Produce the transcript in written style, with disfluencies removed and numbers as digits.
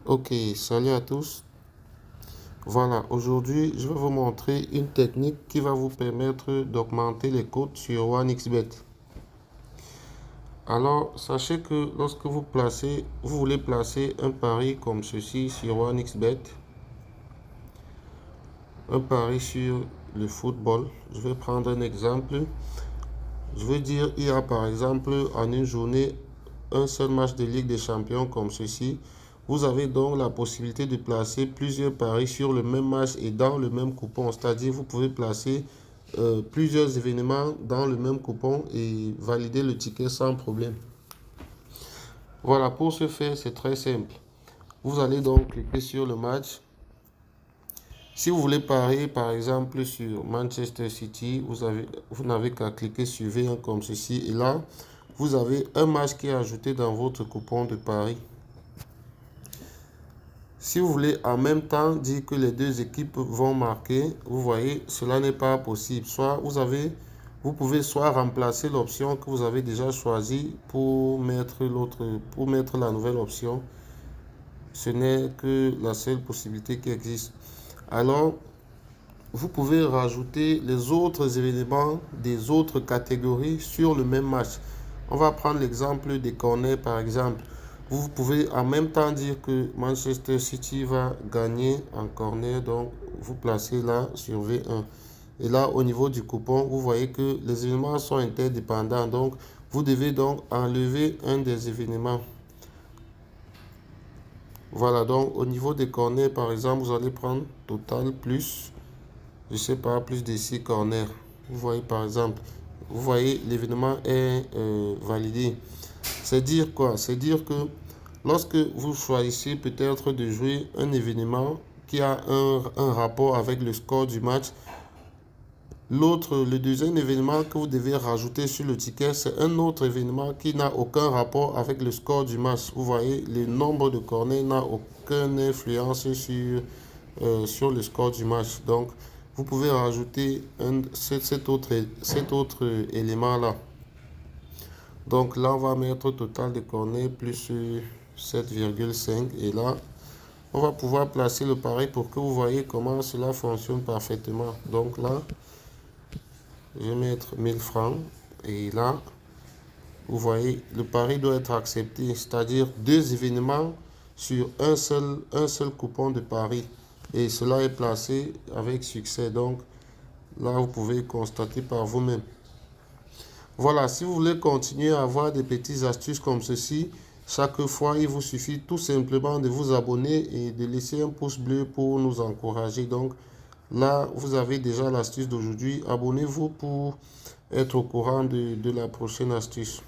Ok, salut à tous. Voilà, aujourd'hui, je vais vous montrer une technique qui va vous permettre d'augmenter les cotes sur OneXBet. Alors, sachez que lorsque vous voulez placer un pari comme ceci sur OneXBet, un pari sur le football, je vais prendre un exemple. Je veux dire, il y a par exemple en une journée un seul match de Ligue des Champions comme ceci. Vous avez donc la possibilité de placer plusieurs paris sur le même match et dans le même coupon. C'est-à-dire, vous pouvez placer plusieurs événements dans le même coupon et valider le ticket sans problème. Voilà, pour ce faire, c'est très simple. Vous allez donc cliquer sur le match. Si vous voulez parier par exemple sur Manchester City, vous n'avez qu'à cliquer sur V1 comme ceci. Et là, vous avez un match qui est ajouté dans votre coupon de pari. Si vous voulez en même temps dire que les deux équipes vont marquer, vous voyez, cela n'est pas possible. Soit vous pouvez soit remplacer l'option que vous avez déjà choisie pour mettre la nouvelle option. Ce n'est que la seule possibilité qui existe. Alors, vous pouvez rajouter les autres événements des autres catégories sur le même match. On va prendre l'exemple des corners par exemple. Vous pouvez en même temps dire que Manchester City va gagner en corner, donc vous placez là sur V1. Et là, au niveau du coupon, vous voyez que les événements sont interdépendants. Donc, vous devez donc enlever un des événements. Voilà, donc au niveau des corners, par exemple, vous allez prendre total plus, je sais pas, plus de 6 corners. Vous voyez par exemple, vous voyez l'événement est validé. C'est dire quoi? C'est dire que lorsque vous choisissez peut-être de jouer un événement qui a un rapport avec le score du match, le deuxième événement que vous devez rajouter sur le ticket, c'est un autre événement qui n'a aucun rapport avec le score du match. Vous voyez, le nombre de corners n'a aucune influence sur le score du match. Donc, vous pouvez rajouter cet autre élément-là. Donc là, on va mettre total de corners plus 7,5. Et là, on va pouvoir placer le pari pour que vous voyez comment cela fonctionne parfaitement. Donc là, je vais mettre 1000 francs. Et là, vous voyez, le pari doit être accepté. C'est-à-dire deux événements sur un seul coupon de pari. Et cela est placé avec succès. Donc là, vous pouvez constater par vous-même. Voilà, si vous voulez continuer à avoir des petites astuces comme ceci, chaque fois, il vous suffit tout simplement de vous abonner et de laisser un pouce bleu pour nous encourager. Donc là, vous avez déjà l'astuce d'aujourd'hui. Abonnez-vous pour être au courant de la prochaine astuce.